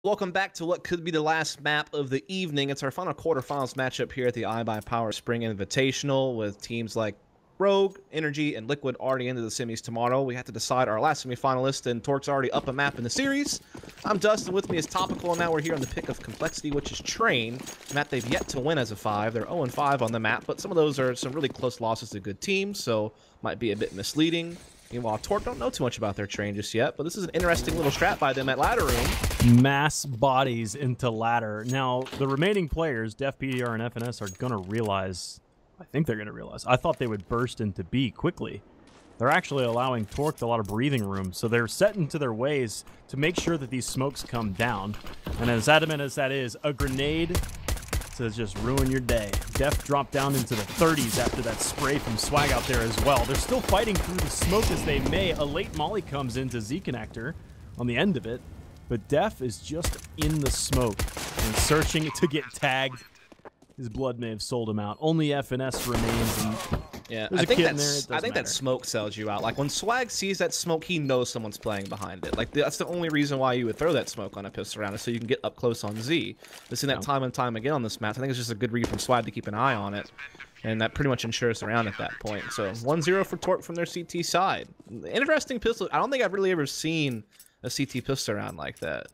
Welcome back to what could be the last map of the evening. It's our final quarterfinals matchup here at the iBUYPOWER Spring Invitational with teams like Rogue, Energy, and Liquid already into the semis tomorrow. We have to decide our last semifinalist, and Torque's already up a map in the series. I'm Dustin, with me is Topical, and now we're here on the pick of Complexity, which is Train, a map they've yet to win as a 5. They're 0-5 on the map, but some of those are some really close losses to good teams, so might be a bit misleading. Meanwhile, Torque don't know too much about their Train just yet, but this is an interesting little strat by them at Ladder Room. Mass bodies into ladder. Now, the remaining players, Def, PDR, and FNS, are going to realize, I think they're going to realize, I thought they would burst into B quickly. They're actually allowing Torque a lot of breathing room, so they're set into their ways to make sure that these smokes come down. And as adamant as that is, a grenade to just ruin your day. Def dropped down into the 30s after that spray from Swag out there as well. They're still fighting through the smoke as they may. A late molly comes into Z-Connector on the end of it. But Def is just in the smoke and searching to get tagged. His blood may have sold him out. Only FNS remains. And yeah, I think that smoke sells you out. Like when Swag sees that smoke, he knows someone's playing behind it. Like that's the only reason why you would throw that smoke on a pistol round, is so you can get up close on Z. We've seen that time and time again on this map. I think it's just a good read from Swag to keep an eye on it. And that pretty much ensures the round at that point. So 1-0 for Torque from their CT side. Interesting pistol. I don't think I've really ever seen a CT pistol round like that.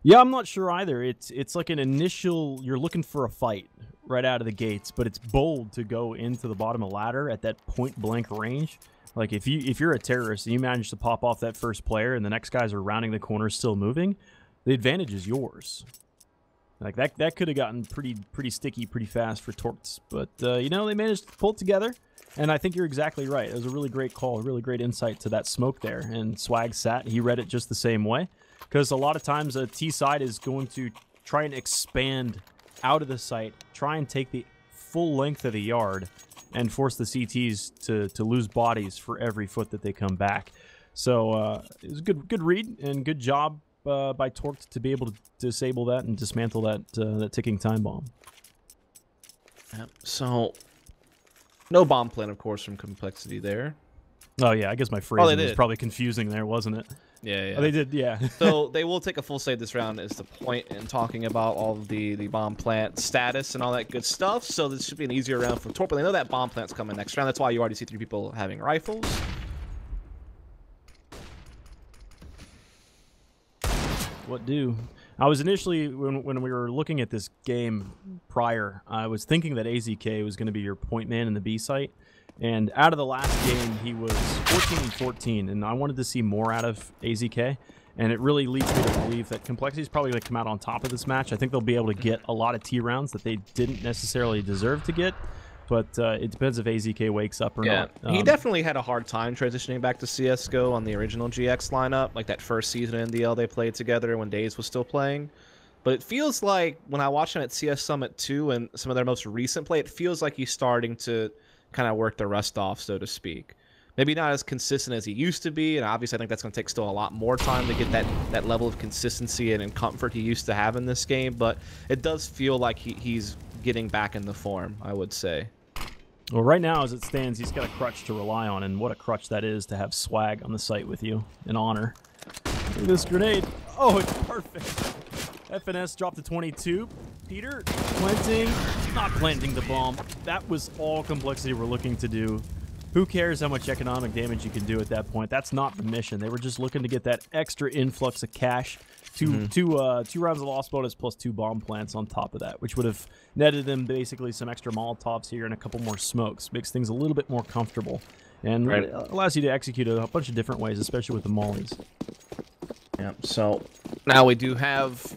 Yeah, I'm not sure either. It's like an initial, you're looking for a fight right out of the gates, but it's bold to go into the bottom of the ladder at that point blank range. Like if you're a terrorist and you manage to pop off that first player and the next guys are rounding the corner still moving, the advantage is yours. Like that could have gotten pretty sticky pretty fast for Torques, but you know, they managed to pull it together. And I think you're exactly right. It was a really great call, a really great insight to that smoke there. And Swag sat, he read it just the same way. Because a lot of times a T side is going to try and expand out of the site, try and take the full length of the yard, and force the CTs to lose bodies for every foot that they come back. So it was a good read and good job by Torque to be able to disable that and dismantle that ticking time bomb. Yep. So no bomb plan, of course, from Complexity there. Oh, yeah, I guess my phrasing was probably confusing there, wasn't it? Yeah, yeah. Oh, they did, yeah. So they will take a full save this round, is the point in talking about all of the bomb plant status and all that good stuff. So this should be an easier round for Torque, but they know that bomb plant's coming next round. That's why you already see 3 people having rifles. What do? I was initially, when we were looking at this game prior, I was thinking that AZK was going to be your point man in the B site. And out of the last game, he was 14-14, and I wanted to see more out of AZK. And it really leads me to believe that Complexity is probably going to come out on top of this match. I think they'll be able to get a lot of T rounds that they didn't necessarily deserve to get. But it depends if AZK wakes up or not. He definitely had a hard time transitioning back to CSGO on the original GX lineup, like that first season in DL they played together when Daze was still playing. But it feels like when I watch him at CS Summit 2 and some of their most recent play, it feels like he's starting to kind of work the rust off, so to speak. Maybe not as consistent as he used to be, and obviously I think that's going to take still a lot more time to get that level of consistency and comfort he used to have in this game, but it does feel like he's getting back in the form, I would say. Well, right now, as it stands, he's got a crutch to rely on, and what a crutch that is to have Swag on the site with you. An honor. Look at this grenade. Oh, it's perfect. FNS dropped to 22. Peter planting, not planting the bomb. That was all Complexity were looking to do. Who cares how much economic damage you can do at that point? That's not the mission. They were just looking to get that extra influx of cash. Two rounds of lost bonus plus 2 bomb plants on top of that, which would have netted them basically some extra Molotovs here and a couple more smokes. Makes things a little bit more comfortable. And allows you to execute a bunch of different ways, especially with the mollies. Yeah, so now we do have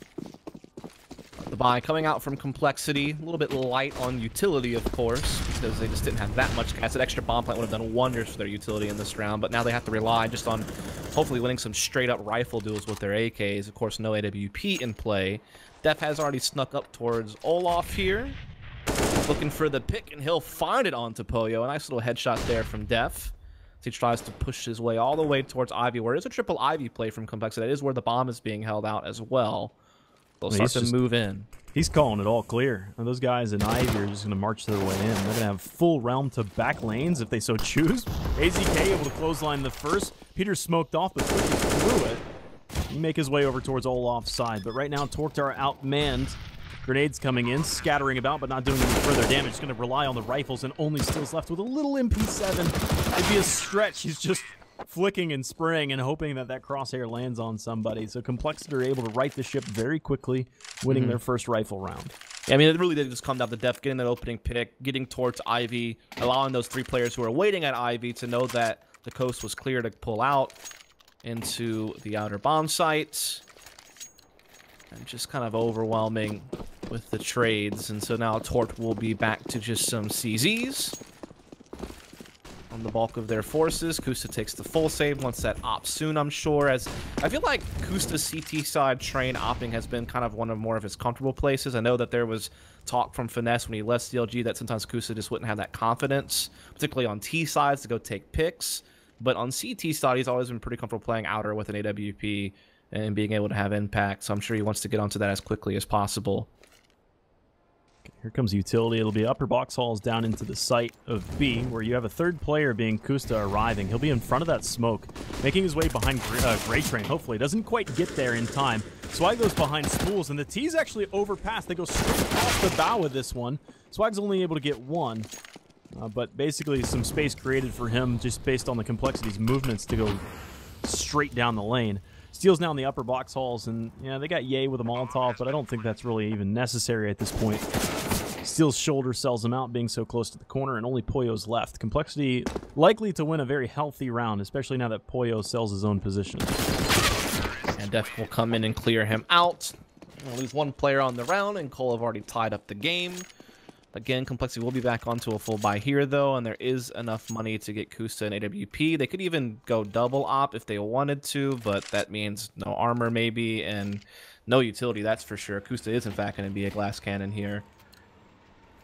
the buy coming out from Complexity. A little bit light on utility, of course, because they just didn't have that much gas. That extra bomb plant would have done wonders for their utility in this round, but now they have to rely just on hopefully winning some straight-up rifle duels with their AKs. Of course, no AWP in play. Def has already snuck up towards Olaf here, looking for the pick, and he'll find it onto Poyo. A nice little headshot there from Def. He tries to push his way all the way towards Ivy, where it is a triple Ivy play from Complexity. That is where the bomb is being held out as well. They'll start to move in. He's calling it all clear. And those guys in Ivy are just going to march their way in. They're going to have full realm to back lanes if they so choose. AZK able to clothesline the first. Peter smoked off, but through it. make his way over towards Olaf's side. But right now, Torque are outmanned. Grenades coming in, scattering about, but not doing any further damage. He's going to rely on the rifles, and only Steel's left with a little MP7. It'd be a stretch. He's just flicking and spraying and hoping that that crosshair lands on somebody. So Complexity are able to right the ship very quickly, winning their first rifle round. Yeah, I mean, it really did just come down to Def getting that opening pick, getting towards Ivy, allowing those 3 players who are waiting at Ivy to know that the coast was clear to pull out into the outer bomb sites. And just kind of overwhelming with the trades. And so now Tort will be back to just some CZs on the bulk of their forces. Kusta takes the full save, wants that op soon, I'm sure. As I feel like Kusta's CT side train opping has been kind of one of more of his comfortable places. I know that there was talk from Finesse when he left CLG that sometimes Kusta just wouldn't have that confidence, particularly on T sides, to go take picks. But on CT side, he's always been pretty comfortable playing outer with an AWP and being able to have impact. So I'm sure he wants to get onto that as quickly as possible. Here comes utility. It'll be upper box halls down into the site of B, where you have a third player being Kusta arriving. He'll be in front of that smoke, making his way behind Gray Train. Hopefully, doesn't quite get there in time. Swag goes behind Spools, and the T's actually overpass. They go straight past the bow with this one. Swag's only able to get one, but basically some space created for him just based on the Complexity's movements to go straight down the lane. Steel's now in the upper box halls, and yeah, they got Ye with a Molotov, but I don't think that's really even necessary at this point. Steel's shoulder sells him out, being so close to the corner, and only Poyo's left. Complexity likely to win a very healthy round, especially now that Poyo sells his own position. And Def will come in and clear him out. We'll lose 1 player on the round, and Cole have already tied up the game. Again, Complexity will be back onto a full buy here, though, and there is enough money to get Kusta and AWP. They could even go double op if they wanted to, but that means no armor, maybe, and no utility, that's for sure. Kusta is, in fact, going to be a glass cannon here.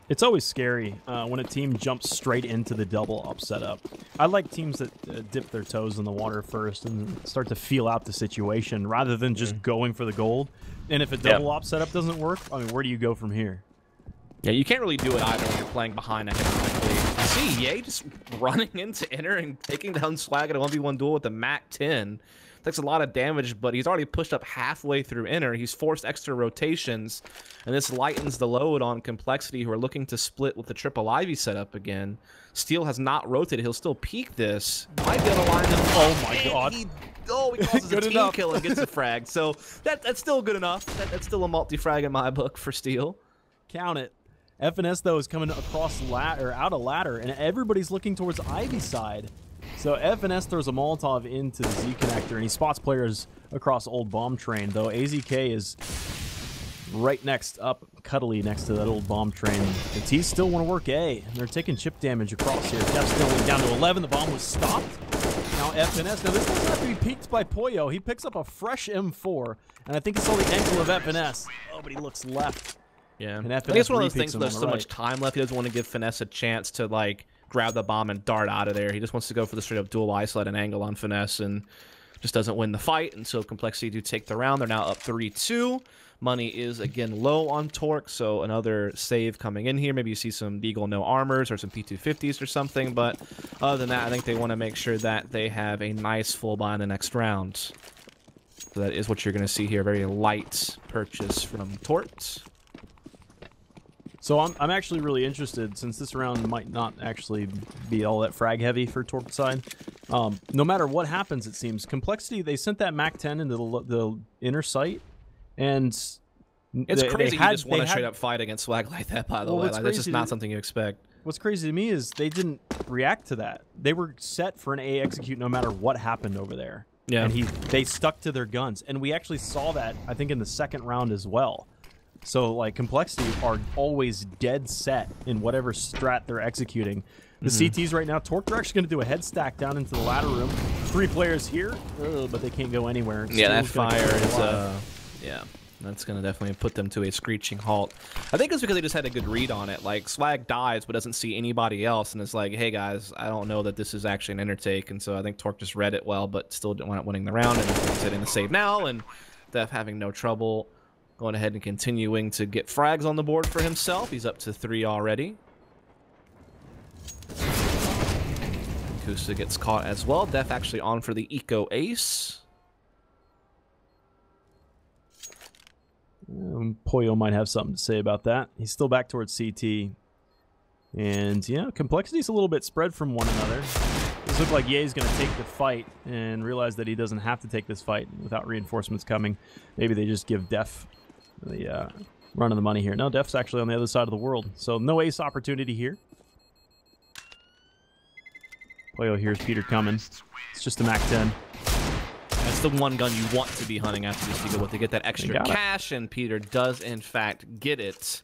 It's always scary when a team jumps straight into the double up setup. I like teams that dip their toes in the water first and start to feel out the situation rather than just going for the gold. And if a double op setup doesn't work, I mean, where do you go from here? Yeah, you can't really do it either when you're playing behind a hit quickly. You see Ye just running into inner and taking down Swag at a 1v1 duel with the MAC-10. Takes a lot of damage, but he's already pushed up halfway through inner. He's forced extra rotations, and this lightens the load on Complexity, who are looking to split with the triple Ivy setup again. Steel has not rotated. He'll still peek this. Might be able to line them. Oh my god. He causes a team kill and gets a frag. So that's still good enough. That's still a multi-frag in my book for Steel. Count it. FNS, though, is coming across out a ladder, and everybody's looking towards Ivy's side. So FNS throws a Molotov into the Z connector, and he spots players across old bomb train, though AZK is right next up, cuddly next to that old bomb train. The T's still want to work A, and they're taking chip damage across here. Def's still down to 11. The bomb was stopped. Now FNS. Now this doesn't have to be peeked by Poyo. He picks up a fresh M4, and I think it's all the ankle of FNS. Oh, but he looks left. Yeah, I think it's one of those things where there's so much time left. He doesn't want to give Finesse a chance to, like, grab the bomb and dart out of there. He just wants to go for the straight-up dual isolate and angle on Finesse and just doesn't win the fight. And so Complexity do take the round. They're now up 3-2. Money is, again, low on Torque, so another save coming in here. Maybe you see some Deagle no armors or some P250s or something. But other than that, I think they want to make sure that they have a nice full buy in the next round. So that is what you're going to see here. Very light purchase from Torque. So I'm actually really interested, since this round might not actually be all that frag heavy for Torque side. No matter what happens, it seems. Complexity, they sent that MAC-10 into the inner site, and it's crazy you just want to straight up fight against Swag like that, by the way. Like, that's just not something you expect. What's crazy to me is they didn't react to that. They were set for an A execute no matter what happened over there. Yeah. And they stuck to their guns. And we actually saw that, I think, in the second round as well. So, like, Complexity are always dead set in whatever strat they're executing. The CTs right now, Torque are actually going to do a head stack down into the ladder room. 3 players here, but they can't go anywhere. Yeah, that fire is, yeah, that's going to definitely put them to a screeching halt. I think it's because they just had a good read on it. Like, Swag dies but doesn't see anybody else, and it's like, hey, guys, I don't know that this is actually an intertake. And so I think Torque just read it well, but still not winning the round, and setting the save now, and Def having no trouble. Going ahead and continuing to get frags on the board for himself. He's up to 3 already. Kusa gets caught as well. Def actually on for the Eco Ace. Pollo might have something to say about that. He's still back towards CT. And, yeah, Complexity's a little bit spread from one another. This looks like Ye's going to take the fight and realize that he doesn't have to take this fight without reinforcements coming. Maybe they just give Def the run of the money here. No, Def's actually on the other side of the world. So no ace opportunity here. Pollo hears Peter coming. It's just a MAC-10. That's the one gun you want to be hunting after this. You go to get that extra cash, and Peter does, in fact, get it.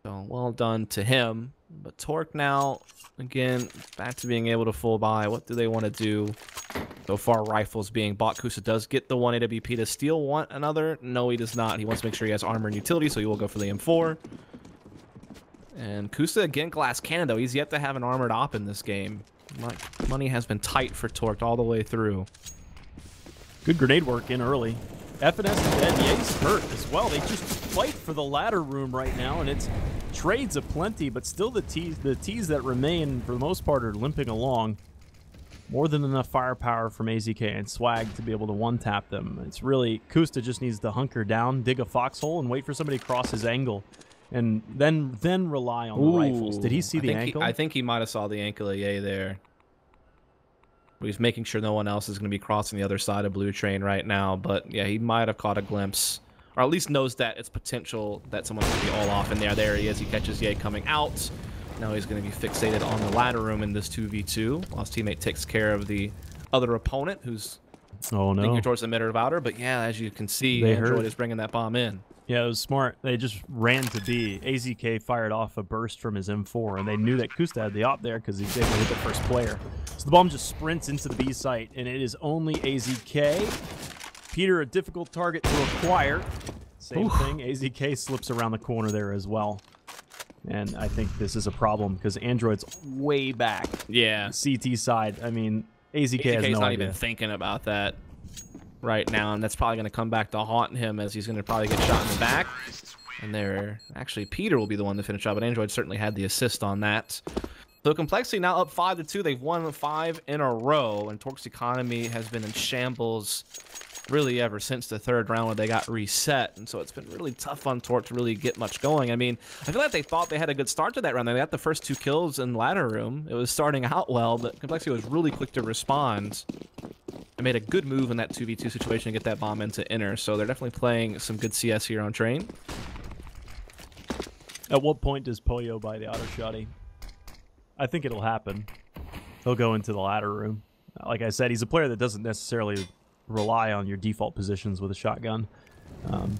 So, well done to him. But Torque now, again, back to being able to full buy. What do they want to do? So far, rifles being bought. Kusa does get the one AWP. Does Steel want another? No, he does not. He wants to make sure he has armor and utility, so he will go for the M4. And Kusa, again, glass cannon, though. He's yet to have an armored op in this game. Money has been tight for Torque all the way through. Good grenade work in early. FNS is dead. Ye's hurt as well. They just fight for the ladder room right now, and it's trades aplenty, but still the T's that remain, for the most part, are limping along. More than enough firepower from AZK and Swag to be able to one-tap them. It's really, Kusta just needs to hunker down, dig a foxhole, and wait for somebody to cross his angle. And then rely on the rifles. Did he see the ankle? I think he might have saw the ankle of Ye there. He's making sure no one else is going to be crossing the other side of Blue Train right now. But yeah, he might have caught a glimpse, or at least knows that it's potential that someone's going to be all off in there. There he is. He catches Ye coming out. Now he's going to be fixated on the ladder room in this 2v2 while his teammate takes care of the other opponent who's thinking towards the middle of outer. But yeah, as you can see, Android is bringing that bomb in. Yeah, it was smart. They just ran to B. AZK fired off a burst from his M4, and they knew that Kusta had the op there because he's able to hit the first player. So the bomb just sprints into the B site, and it is only AZK. Peter, a difficult target to acquire. Same thing. AZK slips around the corner there as well. And I think this is a problem because Android's way back. Yeah. CT side. I mean, AZK has no not idea. even thinking about that right now, and that's probably going to come back to haunt him as he's going to probably get shot in the back. And there, actually, Peter will be the one to finish up, but Android certainly had the assist on that. So Complexity now up 5-2. They've won 5 in a row, and Torque's economy has been in shambles really ever since the third round when they got reset. And so it's been really tough on Torque to really get much going. I mean, I feel like they thought they had a good start to that round. They got the first 2 kills in ladder room. It was starting out well, but Complexity was really quick to respond. They made a good move in that 2v2 situation to get that bomb into inner. So they're definitely playing some good CS here on Train. At what point does Pollo buy the auto shotty? I think it'll happen. He'll go into the ladder room. Like I said, he's a player that doesn't necessarily rely on your default positions with a shotgun.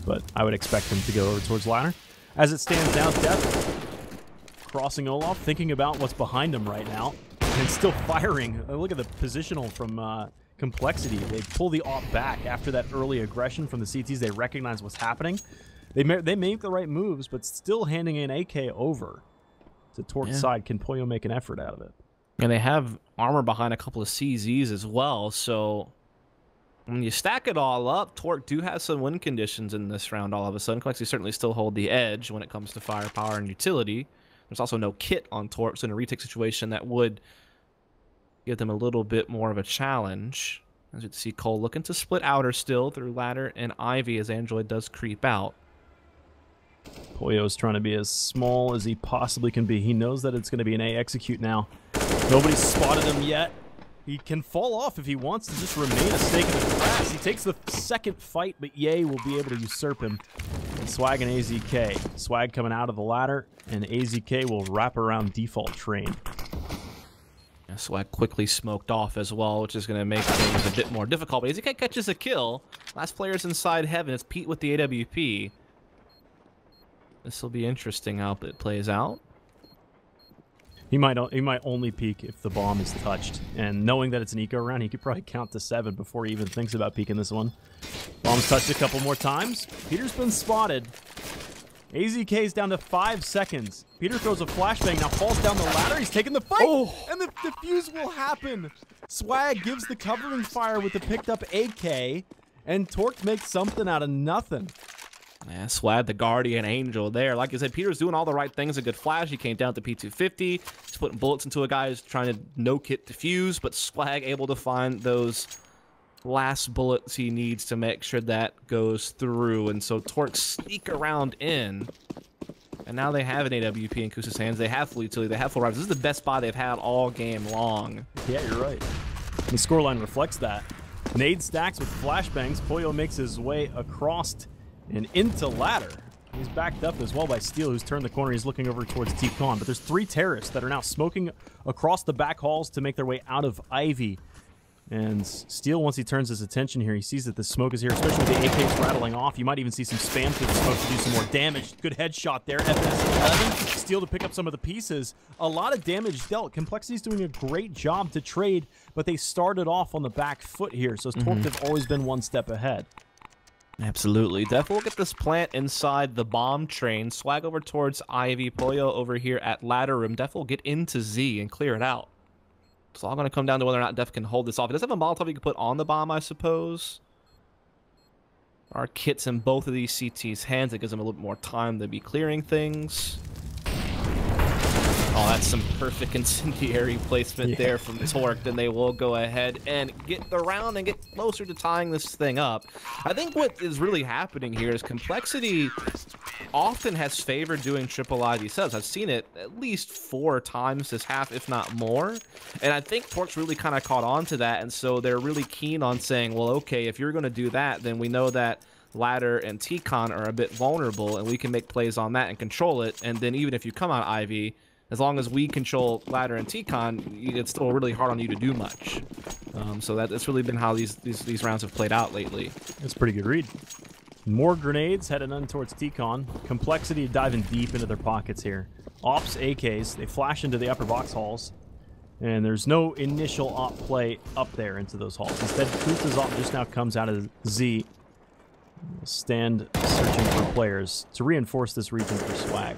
But I would expect him to go over towards ladder. As it stands now, Def crossing Olaf, thinking about what's behind him right now. And still firing. Look at the positional from Complexity. They pull the op back after that early aggression from the CTs. They recognize what's happening. They make the right moves, but still handing an AK over to Torque's side. Can Pollo make an effort out of it? And they have armor behind a couple of CZs as well, so when you stack it all up, Torque do have some win conditions in this round all of a sudden. Complexity certainly still hold the edge when it comes to firepower and utility. There's also no kit on Torque, so in a retake situation that would give them a little bit more of a challenge. As you can see, Cole looking to split outer still through ladder and Ivy as Android does creep out. Pollo's trying to be as small as he possibly can be. He knows that it's going to be an A execute now. Nobody's spotted him yet. He can fall off if he wants to just remain a stake in the grass. He takes the second fight, but Ye will be able to usurp him. And Swag and AZK. Swag coming out of the ladder, and AZK will wrap around default Train. Yeah, Swag quickly smoked off as well, which is going to make things a bit more difficult. But AZK catches a kill. Last player's inside heaven. It's Pete with the AWP. This will be interesting how it plays out. He might only peek if the bomb is touched, and knowing that it's an eco round, he could probably count to 7 before he even thinks about peeking this one. Bomb's touched a couple more times. Peter's been spotted. AZK's down to 5 seconds. Peter throws a flashbang, now falls down the ladder. He's taking the fight, and the defuse will happen. Swag gives the covering fire with the picked up AK, and Torque makes something out of nothing. Yeah, Swag, the guardian angel there. Like I said, Peter's doing all the right things. A good flash. He came down to P250. He's putting bullets into a guy who's trying to no-kit defuse, but Swag able to find those last bullets he needs to make sure that goes through. And so Torque sneak around in. And now they have an AWP in Kusa's hands. They have full utility. They have full rifles. This is the best buy they've had all game long. Yeah, you're right. The scoreline reflects that. Nade stacks with flashbangs. Pollo makes his way across and into ladder. He's backed up as well by Steel, who's turned the corner. He's looking over towards T-Con. But there's 3 terrorists that are now smoking across the back halls to make their way out of Ivy. And Steel, once he turns his attention here, he sees that the smoke is here, especially with the AKs rattling off. You might even see some spam through the smoke to do some more damage. Good headshot there. FS11. Steel to pick up some of the pieces. A lot of damage dealt. Complexity's doing a great job to trade, but they started off on the back foot here, so Torque have always been one step ahead. Absolutely. Def will get this plant inside the bomb train. Swag over towards Ivy. Pollo over here at ladder room. Def will get into Z and clear it out. It's all going to come down to whether or not Def can hold this off. It does have a Molotov you can put on the bomb, I suppose. There are kits in both of these CT's hands. It gives them a little bit more time to be clearing things. Oh, that's some perfect incendiary placement there from Torque. Then they will go ahead and get the round and get closer to tying this thing up. I think what is really happening here is Complexity often has favored doing triple ID subs. I've seen it at least 4 times this half, if not more. And I think Torque's really kind of caught on to that. And so they're really keen on saying, well, okay, if you're going to do that, then we know that Ladder and T-Con are a bit vulnerable, and we can make plays on that and control it. And then even if you come out Ivy, as long as we control Ladder and T-Con, it's still really hard on you to do much. So that's really been how these rounds have played out lately. That's a pretty good read. More grenades headed on towards T-Con. Complexity diving deep into their pockets here. Ops AKs, they flash into the upper box halls. And there's no initial op play up there into those halls. Instead, Kusta's op just now comes out of Z. Stand searching for players to reinforce this region for Swag.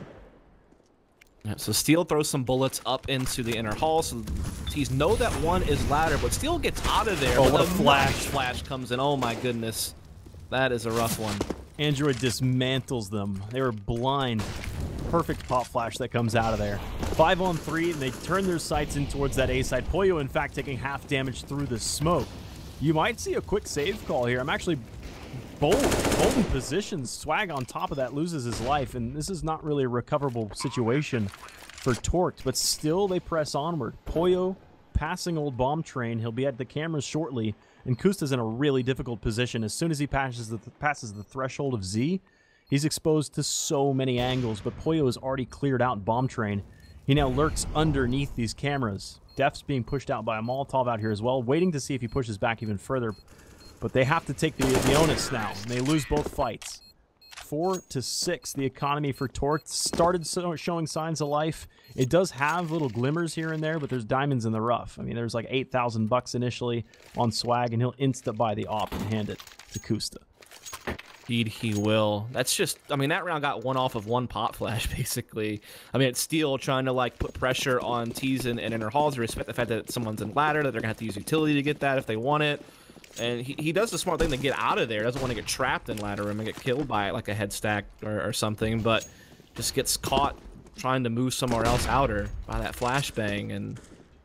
Yeah, so Steel throws some bullets up into the inner hall, so T's know that one is ladder, but Steel gets out of there. Oh, what a flash. Flash comes in. Oh my goodness. That is a rough one. Android dismantles them. They were blind. Perfect pop flash that comes out of there. 5 on 3, and they turn their sights in towards that A side. Pollo, in fact, taking half damage through the smoke. You might see a quick save call here. I'm actually bold in position. Swag on top of that loses his life, and this is not really a recoverable situation for Torque, but still they press onward. Pollo passing old bomb train. He'll be at the cameras shortly, and Kusta's in a really difficult position. As soon as he passes the threshold of Z, he's exposed to so many angles, but Pollo has already cleared out bomb train. He now lurks underneath these cameras. Def's being pushed out by a Molotov out here as well, waiting to see if he pushes back even further. But they have to take the onus now, and they lose both fights. 4-6, the economy for Torque started showing signs of life. It does have little glimmers here and there, but there's diamonds in the rough. I mean, there's like $8,000 initially on Swag, and he'll insta-buy the op and hand it to Kusta. Indeed he will. That's just, I mean, that round got one off of one pop flash, basically. I mean, it's Steel trying to, like, put pressure on T's and inner halls to respect the fact that someone's in ladder, that they're going to have to use utility to get that if they want it. And he does the smart thing to get out of there. Doesn't want to get trapped in ladder room and get killed by, like, a head stack or something, but just gets caught trying to move somewhere else outer by that flashbang, and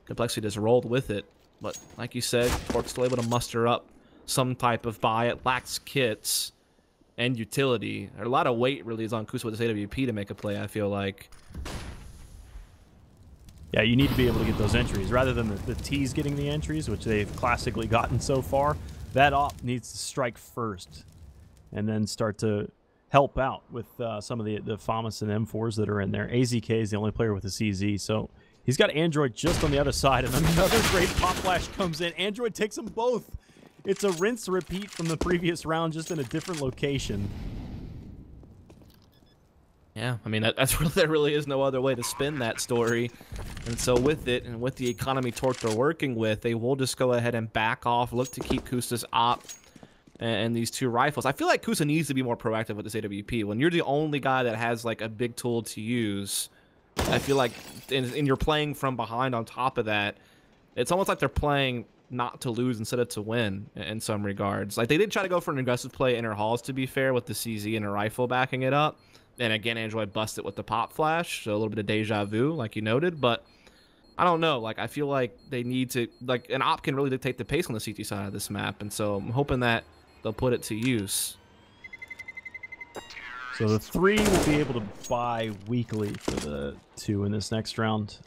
Complexity just rolled with it. But, like you said, Torque's still able to muster up some type of buy. It lacks kits and utility. A lot of weight really is on Kusa with this AWP to make a play, I feel like. Yeah, you need to be able to get those entries. Rather than the T's getting the entries, which they've classically gotten so far, that op needs to strike first and then start to help out with some of the FAMAS and M4s that are in there. AZK is the only player with a CZ, so he's got Android just on the other side, and another great pop flash comes in. Android takes them both. It's a rinse repeat from the previous round, just in a different location. Yeah, I mean, there really is no other way to spin that story. And so with it, and with the economy Torque they're working with, they will just go ahead and back off, look to keep Kusta's op and these 2 rifles. I feel like Kusta needs to be more proactive with this AWP. When you're the only guy that has, like, a big tool to use, I feel like, and you're playing from behind on top of that, it's almost like they're playing not to lose instead of to win in some regards. Like, they did try to go for an aggressive play inner halls, to be fair, with the CZ and a rifle backing it up. And again, Android busted with the pop flash, so a little bit of deja vu, like you noted. But I don't know. Like, I feel like they need to, like, an op can really dictate the pace on the CT side of this map, and so I'm hoping that they'll put it to use. So the 3 will be able to buy weekly for the 2 in this next round.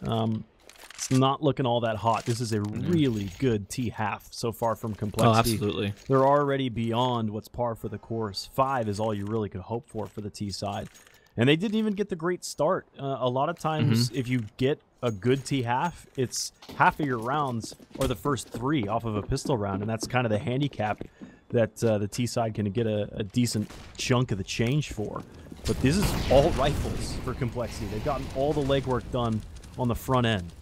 It's not looking all that hot. This is a really good T-half so far from Complexity. Oh, absolutely. They're already beyond what's par for the course. 5 is all you really could hope for the T side. And they didn't even get the great start. A lot of times, if you get a good T-half, it's half of your rounds or the first 3 off of a pistol round, and that's kind of the handicap that the T side can get a decent chunk of the change for. But this is all rifles for Complexity. They've gotten all the legwork done on the front end.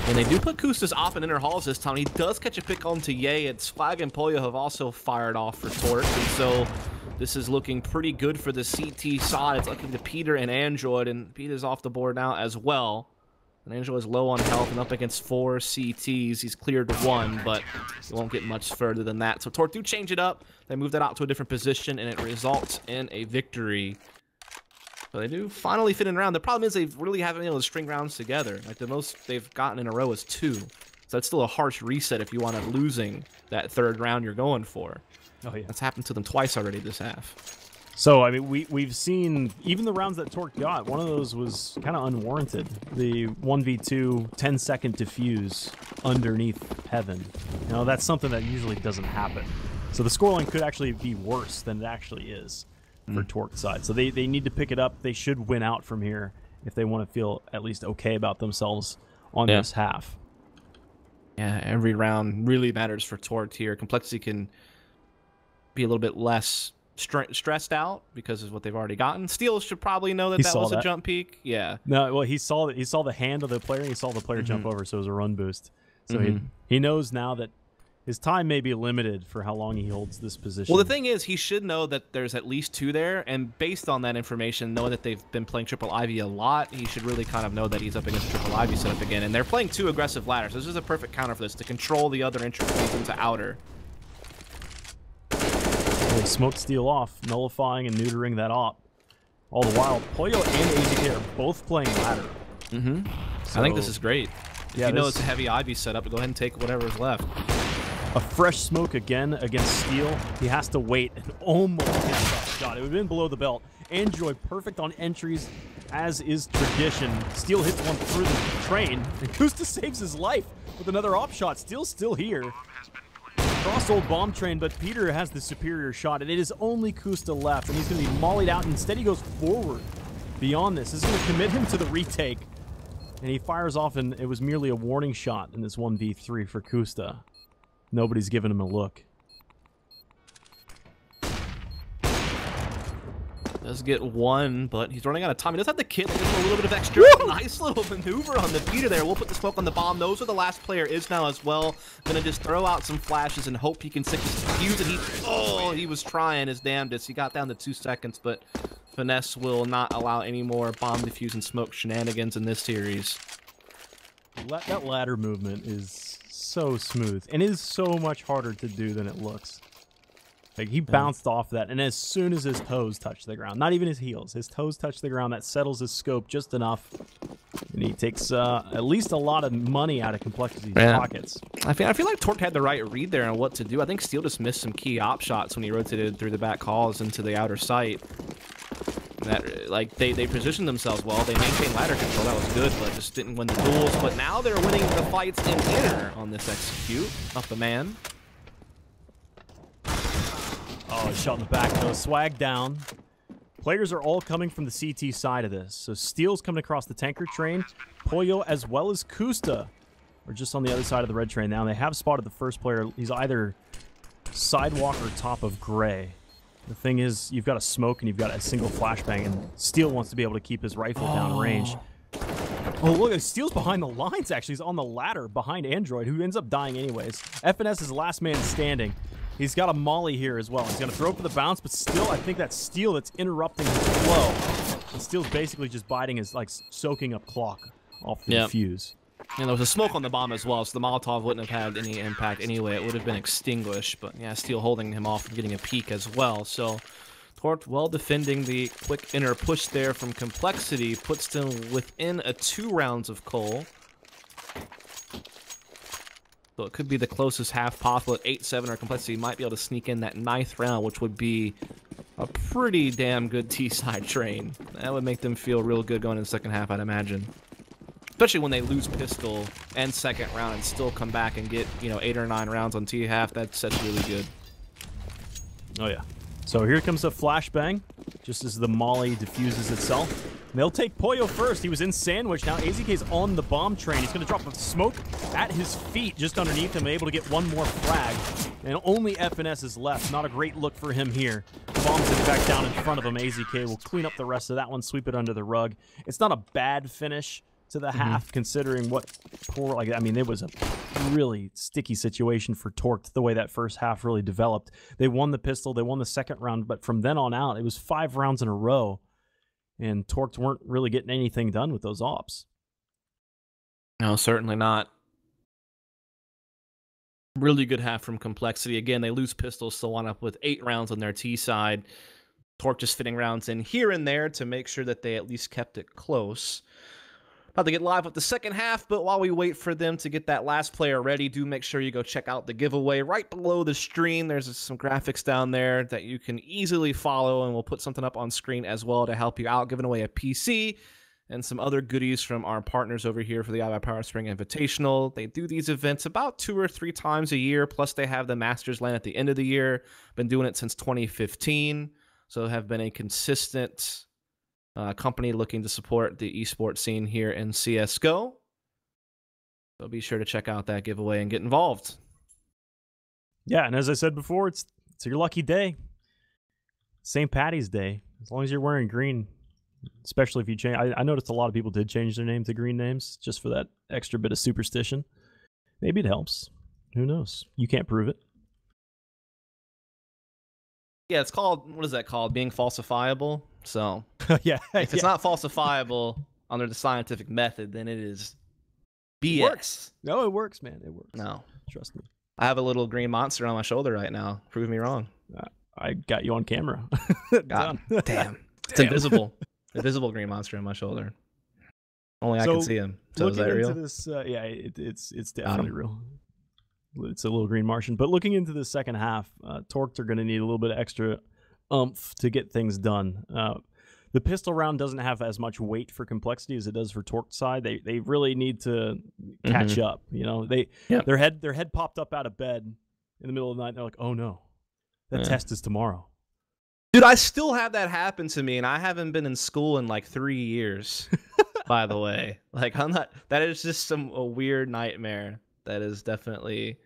And they do put Kusta's off in inner halls this time. He does catch a pick onto Ye, and Swag and Pollo have also fired off for Torque, and so this is looking pretty good for the CT side. It's looking to Peter and Android, and Peter's off the board now as well. And Android is low on health and up against 4 CTs. He's cleared 1, but he won't get much further than that. So Torque do change it up. They move that out to a different position, and it results in a victory. So they do finally fit in round. The problem is they really haven't been able to string rounds together. Like, the most they've gotten in a row is 2. So that's still a harsh reset if you want to losing that 3rd round you're going for. Oh, yeah. That's happened to them twice already this half. So, I mean, we've seen, even the rounds that Torque got, one of those was kind of unwarranted. The 1v2 10-second defuse underneath Heaven. You know, that's something that usually doesn't happen. So the scoreline could actually be worse than it actually is for Torque's side. So they need to pick it up. They should win out from here if they want to feel at least okay about themselves on this half. Yeah, every round really matters for Torque here. Complexity can be a little bit less stressed out because of what they've already gotten. Steel should probably know that that was a jump peak. Yeah. No, well, he saw the hand of the player, and he saw the player jump over, so it was a run boost. So he knows now that his time may be limited for how long he holds this position. Well, the thing is, he should know that there's at least 2 there, and based on that information, knowing that they've been playing Triple Ivy a lot, he should really kind of know that he's up against Triple Ivy setup again. And they're playing 2 aggressive ladders. So this is a perfect counter for this, to control the other entries into outer. They smoke Steel off, nullifying and neutering that op. All the while, Pollo and AZK are both playing ladder. So, I think this is great. If yeah, you know it's a heavy Ivy setup, go ahead and take whatever's left. A fresh smoke again against Steel. He has to wait and almost hit that shot. It would have been below the belt. Android perfect on entries, as is tradition. Steel hits one through the train, and Kusta saves his life with another op shot. Steel's still here. Cross old bomb train, but Peter has the superior shot, and it is only Kusta left, and he's going to be mollied out, and instead he goes forward beyond this. This is going to commit him to the retake, and he fires off, and it was merely a warning shot in this 1v3 for Kusta. Nobody's giving him a look. Does get 1, but he's running out of time. He does have the kit to give him a little bit of extra. Nice little maneuver on the Peter there. We'll put the smoke on the bomb. Knows where the last player is now as well. Gonna just throw out some flashes and hope he can stick his fuse. And he was trying his damnedest. He got down to 2 seconds, but Finesse will not allow any more bomb defuse and smoke shenanigans in this series. That ladder movement is so smooth and is so much harder to do than it looks. Like, he bounced off that, and as soon as his toes touch the ground, not even his heels, his toes touch the ground, that settles his scope just enough, and he takes at least a lot of money out of Complexity's pockets. I feel like Torque had the right read there on what to do. I think Steel just missed some key op shots when he rotated through the back halls into the outer sight. That, like, they positioned themselves well. They maintained ladder control. That was good, but just didn't win the duels. But now they're winning the fights in inner on this execute. Off the man. Oh, shot in the back, though. Swag down. Players are all coming from the CT side of this. So Steel's coming across the tanker train. Pollo, as well as Kusta, are just on the other side of the red train now. They have spotted the first player. He's either sidewalk or top of gray. The thing is, you've got a smoke and you've got a single flashbang, and Steel wants to be able to keep his rifle down range. Oh, look, Steel's behind the lines, actually. He's on the ladder behind Android, who ends up dying anyways. FNS is last man standing. He's got a molly here as well. He's going to throw for the bounce, but still, I think that's Steel that's interrupting his flow. And Steel's basically just biting his, like, soaking up clock off the fuse. And there was a smoke on the bomb as well, so the Molotov wouldn't have had any impact anyway. It would have been extinguished, but yeah, Steel holding him off and getting a peek as well. So Torque well defending the quick inner push there from Complexity, puts them within a 2 rounds of coal. So it could be the closest half possible at 8-7, or Complexity might be able to sneak in that 9th round, which would be a pretty damn good T-side train. That would make them feel real good going in the second half, I'd imagine. Especially when they lose pistol and second round and still come back and get, you know, 8 or 9 rounds on T-half. That's really good. Oh, yeah. So here comes a flashbang, just as the molly diffuses itself. They'll take Pollo first. He was in sandwich. Now AZK's on the bomb train. He's going to drop a smoke at his feet just underneath him, able to get one more frag. And only FNS is left. Not a great look for him here. Bombs it back down in front of him. AZK will clean up the rest of that one, sweep it under the rug. It's not a bad finish to the half, considering what poor, like, I mean, it was a really sticky situation for Torqued, the way that first half really developed. They won the pistol, they won the second round, but from then on out, it was 5 rounds in a row, and Torqued weren't really getting anything done with those ops. No, certainly not. Really good half from Complexity. Again, they lose pistols, still wind up with 8 rounds on their T side. Torqued just fitting rounds in here and there to make sure that they at least kept it close. About to get live with the second half, but while we wait for them to get that last player ready, do make sure you go check out the giveaway right below the stream. There's some graphics down there that you can easily follow, and we'll put something up on screen as well to help you out, giving away a PC and some other goodies from our partners over here for the iBUYPOWER Spring Invitational. They do these events about 2 or 3 times a year, plus they have the Masters LAN at the end of the year. Been doing it since 2015, so have been a consistent company looking to support the esports scene here in CSGO. So be sure to check out that giveaway and get involved. Yeah, and as I said before, it's your lucky day. St. Patty's Day. As long as you're wearing green, especially if you change. I noticed a lot of people did change their name to green names just for that extra bit of superstition. Maybe it helps. Who knows? You can't prove it. Yeah, it's called, what is that called? Being falsifiable. So yeah, if it's not falsifiable under the scientific method, then it is BS. It works. No, it works, man. It works. No, trust me. I have a little green monster on my shoulder right now. Prove me wrong. I got you on camera. God damn. It's invisible. Invisible green monster on my shoulder. Only I can see him. So is that real? This, yeah, it's definitely real. It's a little green Martian. But looking into the second half, Torqued are going to need a little bit of extra oomph to get things done. The pistol round doesn't have as much weight for Complexity as it does for Torqued side. They really need to catch up. You know, their head popped up out of bed in the middle of the night. And they're like, oh no, that test is tomorrow. Dude, I still have that happen to me, and I haven't been in school in like 3 years. By the way, like I'm not. That is just a weird nightmare. That is definitely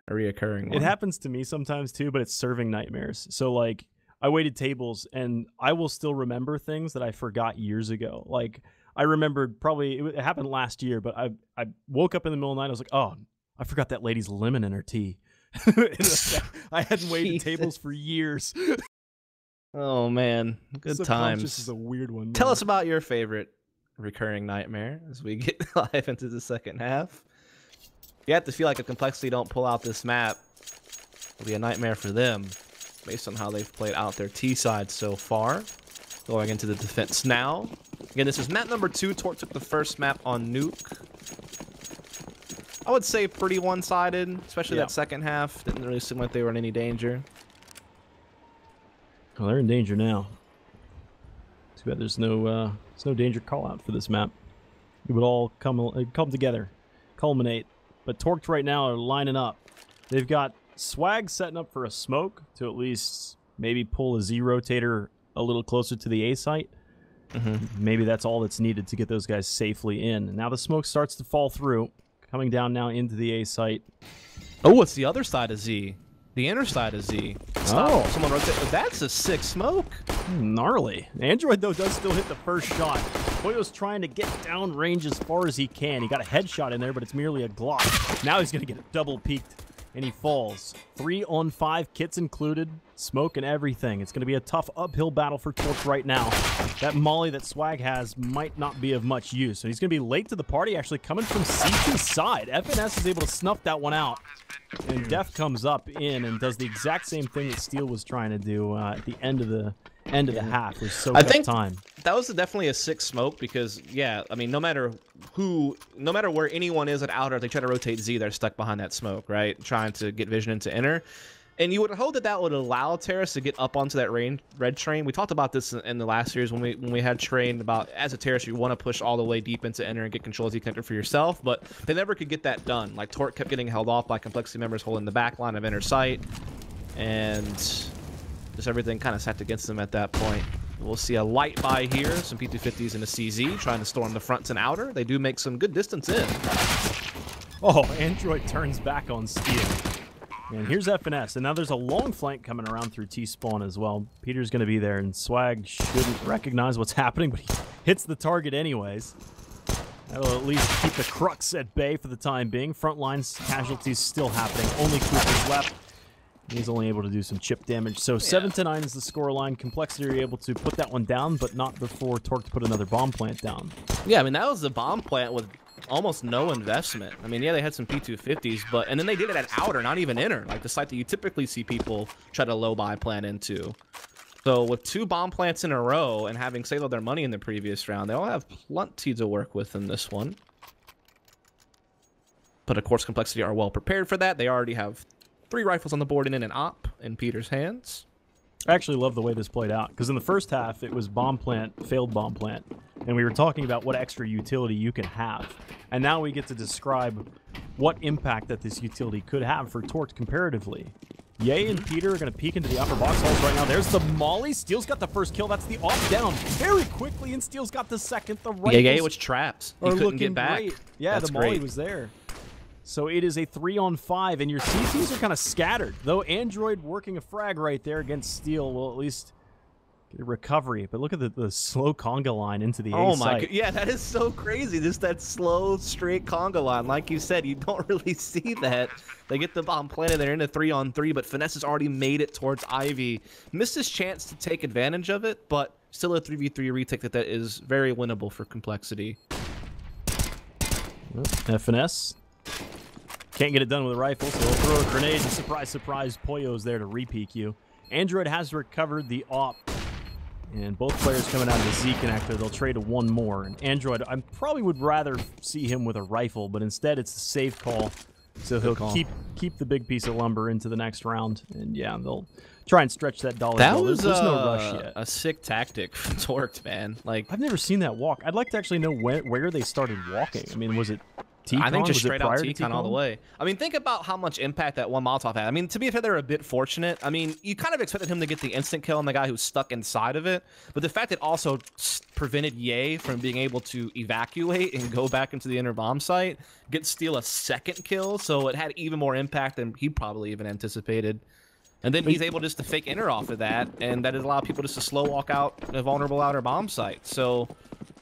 a reoccurring one. It happens to me sometimes too, but it's serving nightmares. So like, I waited tables, and I will still remember things that I forgot years ago. Like, I remembered probably, it happened last year, but I woke up in the middle of the night, I was like, oh, I forgot that lady's lemon in her tea. I hadn't waited tables for years. Oh, man. Good times. This is a weird one. Tell us about your favorite recurring nightmare as we get live into the second half. You have to feel like a Complexity don't pull out this map, it'll be a nightmare for them, based on how they've played out their T side so far. Going into the defense now. Again, this is map number 2. Torqued took the first map on Nuke. I would say pretty one-sided, especially that second half. Didn't really seem like they were in any danger. Well, they're in danger now. Too bad there's no danger call out for this map. It would all come together, culminate. But Torqued right now are lining up. They've got Swag setting up for a smoke to at least maybe pull a Z rotator a little closer to the A site. Maybe that's all that's needed to get those guys safely in. Now the smoke starts to fall through, coming down now into the A site. Oh, it's the other side of Z. The inner side of Z. Stop. Oh, someone rotate. That's a sick smoke. Gnarly. Android, though, does still hit the first shot. Pollo's trying to get down range as far as he can. He got a headshot in there, but it's merely a Glock. Now he's going to get it double peeked, and he falls. 3 on 5, kits included, smoke and everything. It's going to be a tough uphill battle for Torqued right now. That molly that Swag has might not be of much use. So he's going to be late to the party, actually coming from C2's side. FNS is able to snuff that one out. And Def comes up in and does the exact same thing that Steel was trying to do at the end of the end of the half was so I tough think time. That was definitely a sick smoke because, yeah, I mean, no matter where anyone is at outer, if they try to rotate Z, they're stuck behind that smoke, right? Trying to get vision into inner. And you would hope that that would allow Terrace to get up onto that red train. We talked about this in the last series when we had train about, as a Terrace, you want to push all the way deep into inner and get control of Z-connector for yourself, but they never could get that done. Like, Torque kept getting held off by Complexity members holding the back line of inner sight, and just everything kind of sat against them at that point. We'll see a light buy here, some P250s and a CZ trying to storm the fronts and outer. They do make some good distance in. Oh, Android turns back on Steel. And here's FNS, and now there's a long flank coming around through T-spawn as well. Peter's going to be there, and Swag shouldn't recognize what's happening, but he hits the target anyways. That'll at least keep the Crux at bay for the time being. Front lines casualties still happening. Only Cooper's left. He's only able to do some chip damage. So 7-9 is the scoreline. Complexity are able to put that one down, but not before Torque to put another bomb plant down. Yeah, I mean, that was the bomb plant with almost no investment. I mean, yeah, they had some P250s, and then they did it at outer, not even inner, like the site that you typically see people try to low buy plant into. So with 2 bomb plants in a row and having saved all their money in the previous round, they all have plenty to work with in this one. But of course, Complexity are well prepared for that. They already have 3 rifles on the board and in an op in Peter's hands. I actually love the way this played out, because in the first half, it was bomb plant, failed bomb plant, and we were talking about what extra utility you can have. And now we get to describe what impact that this utility could have for Torque comparatively. Ye and Peter are going to peek into the upper box holes right now. There's the molly. Steel's got the first kill. That's the off down very quickly, and Steel's got the second. The rifles Ye was trapped. He couldn't get back. Great. Yeah, that's the molly great. was there. So it is a 3-on-5, and your CTs are kind of scattered. Though Android working a frag right there against Steel will at least get a recovery. But look at the slow conga line into the A my site. God. Yeah, that is so crazy. Just that slow, straight conga line. Like you said, you don't really see that. They get the bomb planted. They're in a 3-on-3, but Finesse has already made it towards Ivy. Missed his chance to take advantage of it, but still a 3v3 retake that is very winnable for Complexity. FNS. Can't get it done with a rifle, so he'll throw a grenade, and surprise, surprise, Pollo's there to re-peek you. Android has recovered the op, and both players coming out of the Z connector. They'll trade a 1 more. And Android, I probably would rather see him with a rifle, but instead it's a safe call, so he'll keep the big piece of lumber into the next round. And yeah, they'll try and stretch that dollar. That was there's no rush yet. A sick tactic from Torque, man. Like, I've never seen that walk. I'd like to actually know where they started walking. I mean, was it T-con? I think just was straight out T-con all the way. I mean, think about how much impact that one Molotov had. I mean, to be fair, they're a bit fortunate. I mean, you kind of expected him to get the instant kill on the guy who's stuck inside of it, but the fact it also prevented Ye from being able to evacuate and go back into the inner bomb site, get Steal a second kill, so it had even more impact than he probably even anticipated. And then he's able just to fake inner off of that, and that has allowed people just to slow walk out a vulnerable outer bomb site. So,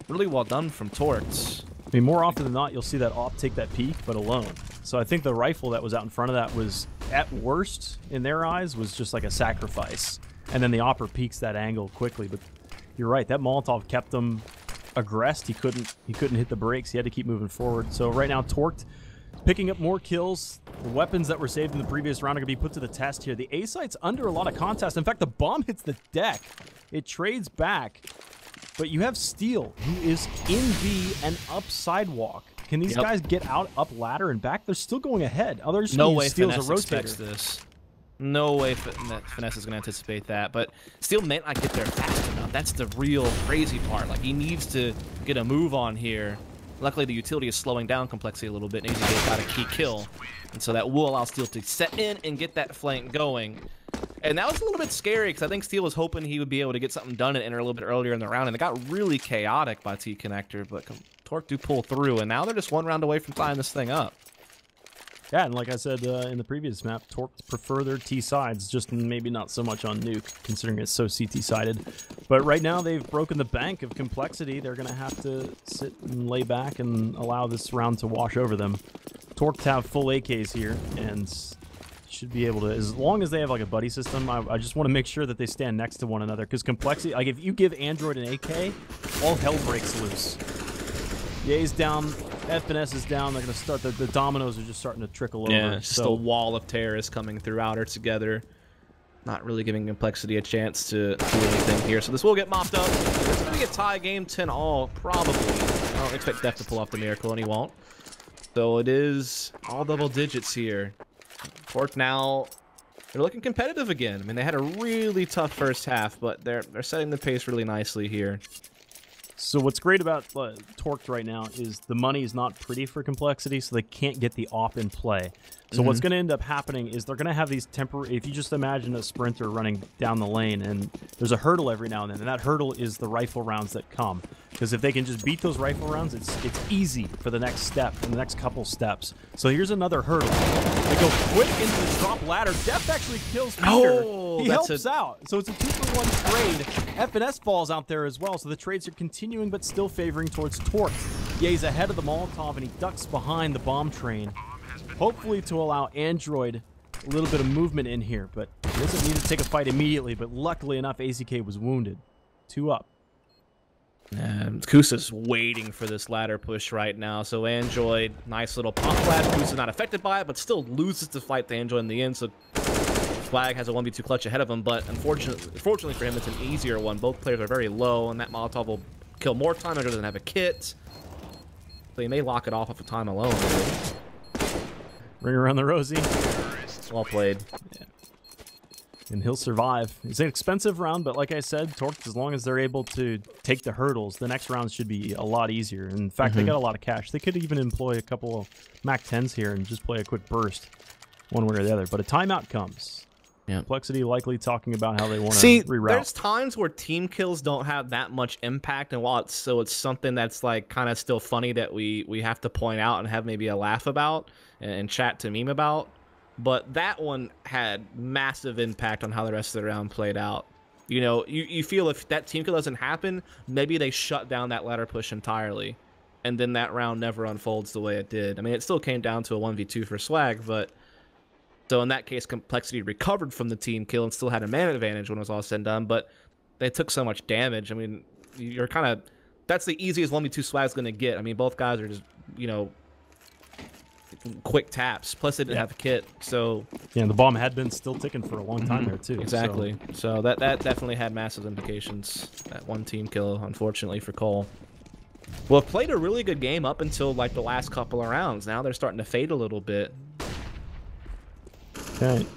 really well done from Torts. I mean, more often than not, you'll see that op take that peek, but alone. So I think the rifle that was out in front of that was, at worst, in their eyes, was just like a sacrifice. And then the opper peeks that angle quickly. But you're right, that Molotov kept him aggressed. He couldn't hit the brakes. He had to keep moving forward. So right now, Torqued picking up more kills. The weapons that were saved in the previous round are going to be put to the test here. The A site's under a lot of contest. In fact, the bomb hits the deck. It trades back. But you have Steel, who is in B and up sidewalk. Can these guys get out, up ladder, and back? They're still going ahead. Oh, there's no way Steel's Finesse a expects rotator. this. No way Finesse is going to anticipate that. But Steel may not get there fast enough. That's the real crazy part. Like, he needs to get a move on here. Luckily, the utility is slowing down Complexity a little bit, and he's got a key kill. And so that will allow Steel to set in and get that flank going. And that was a little bit scary, because I think Steel was hoping he would be able to get something done and enter a little bit earlier in the round, and it got really chaotic by T-Connector, but Torque do pull through, and now they're just 1 round away from tying this thing up. Yeah, and like I said in the previous map, Torque prefer their T-sides, just maybe not so much on Nuke, considering it's so CT-sided. But right now, they've broken the bank of Complexity. They're going to have to sit and lay back and allow this round to wash over them. Torque have full AKs here, and should be able to, as long as they have like a buddy system. I just want to make sure that they stand next to one another, because Complexity, like if you give Android an AK, all hell breaks loose. Ye's down, FNS is down. They're going to start, the dominoes are just starting to trickle over. Yeah, just a wall of terrorists coming through outer together. not really giving Complexity a chance to do anything here. So this will get mopped up. It's going to get tie game 10-all, probably. I don't expect Def to pull off the miracle, and he won't. So it is all double digits here. Torque now, they're looking competitive again. I mean, they had a really tough first half, but they're setting the pace really nicely here. So what's great about Torqued right now is the money is not pretty for Complexity, so they can't get the op in play. So what's going to end up happening is they're going to have these temporary... If you just imagine a sprinter running down the lane, and there's a hurdle every now and then, and that hurdle is the rifle rounds that come. Because if they can just beat those rifle rounds, it's easy for the next step, and the next couple steps. So here's another hurdle. They go quick into the drop ladder. Def actually kills Peter. Oh, he helps out. So it's a 2-for-1 trade. FNS falls out there as well, so the trades are continuing but still favoring towards Torque. Ye's ahead of the Molotov, and he ducks behind the bomb train. Hopefully to allow Android a little bit of movement in here, but he doesn't need to take a fight immediately, but luckily enough, AZK was wounded. 2 up. And Kusa's waiting for this ladder push right now, so Android, nice little pump flash. Kusa's not affected by it, but still loses the fight to Android in the end, so Swag has a 1v2 clutch ahead of him, but unfortunately for him, it's an easier one. Both players are very low, and that Molotov will kill more time. Android doesn't have a kit, so he may lock it off of time alone. Ring around the rosy. Well played. Yeah. And he'll survive. It's an expensive round, but like I said, Torqued, as long as they're able to take the hurdles, the next round should be a lot easier. In fact, they got a lot of cash. They could even employ a couple of MAC-10s here and just play a quick burst one way or the other. But a timeout comes. Yeah. Complexity likely talking about how they want to reroute. There's times where team kills don't have that much impact, and while it's something that's like kind of still funny that we have to point out and have maybe a laugh about and chat to meme about, but that one had massive impact on how the rest of the round played out. You know, you feel if that team kill doesn't happen, maybe they shut down that ladder push entirely, and then that round never unfolds the way it did. I mean, it still came down to a 1v2 for Swag, but so in that case, Complexity recovered from the team kill and still had a man advantage when it was all said and done, but they took so much damage. I mean, you're kind of... That's the easiest 1v2 Swag's going to get. I mean, both guys are just, you know, quick taps. Plus, they didn't have a kit, so... Yeah, and the bomb had been still ticking for a long time there, too. Exactly. So that definitely had massive implications. That one team kill, unfortunately, for Cole. Well, played a really good game up until, like, the last couple of rounds. Now they're starting to fade a little bit. Okay.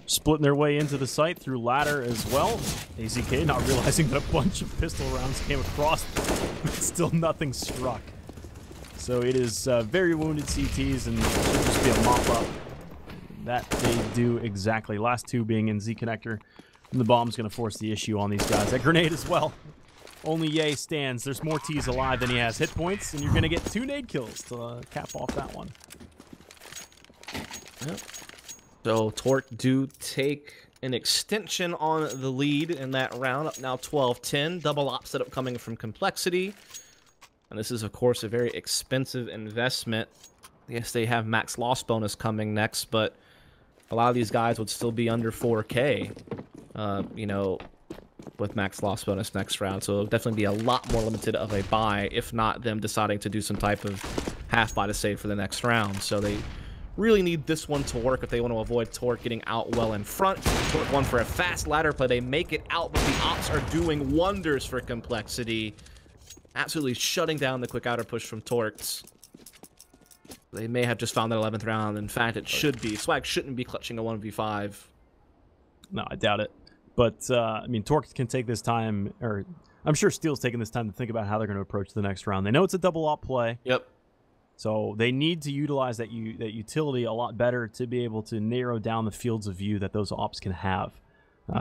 Splitting their way into the site through ladder as well. AZK not realizing that a bunch of pistol rounds came across, but still nothing struck. So it is very wounded CTs, and it should just be a mop-up. That they do exactly. Last 2 being in Z-Connector. And the bomb's going to force the issue on these guys. That grenade as well. Only Ye stands. There's more T's alive than he has hit points, and you're going to get 2 nade kills to cap off that one. Yep. So Torque do take an extension on the lead in that round, up now 12-10. Double op setup coming from Complexity. And this is, of course, a very expensive investment. Yes, they have max loss bonus coming next, but a lot of these guys would still be under 4K, you know, with max loss bonus next round. So it'll definitely be a lot more limited of a buy, if not them deciding to do some type of half buy to save for the next round. So they really need this one to work if they want to avoid Torque getting out well in front. Torque one for a fast ladder play. They make it out, but the ops are doing wonders for Complexity. Absolutely shutting down the quick outer push from Torques. They may have just found that 11th round. In fact, it should be. Swag shouldn't be clutching a 1v5. No, I doubt it. But, I mean, Torque can take this time, or I'm sure Steel's taking this time to think about how they're going to approach the next round. They know it's a double op play. Yep. So they need to utilize that utility a lot better to be able to narrow down the fields of view that those ops can have.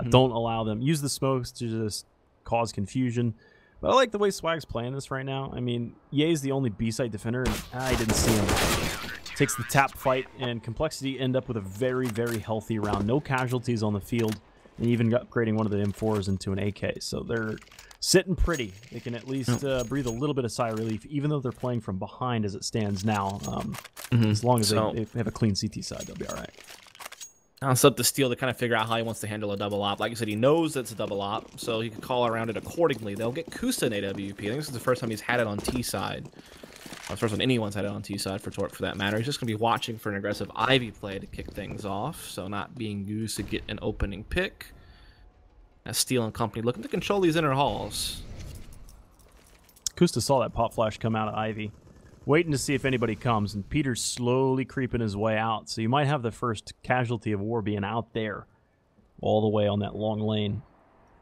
Don't allow them. Use the smokes to just cause confusion. But I like the way Swag's playing this right now. I mean, Ye's the only B-site defender, and I didn't see him. Takes the tap fight, and Complexity end up with a very, very healthy round. No casualties on the field, and even upgrading one of the M4s into an AK. So they're sitting pretty. They can at least breathe a little bit of sigh of relief, even though they're playing from behind as it stands now. As long as they have a clean CT side, they'll be all right. Now it's up to Steel to kind of figure out how he wants to handle a double op. Like you said, he knows it's a double op, so he can call around it accordingly. They'll get Kusa in AWP. I think this is the first time he's had it on T side. as far as on anyone's headed on T side for Torque for that matter. He's just going to be watching for an aggressive Ivy play to kick things off, so not being used to get an opening pick. As Steel and company looking to control these inner halls. Kusta saw that pop flash come out of Ivy, waiting to see if anybody comes, and Peter's slowly creeping his way out, so you might have the first casualty of war being out there, all the way on that long lane.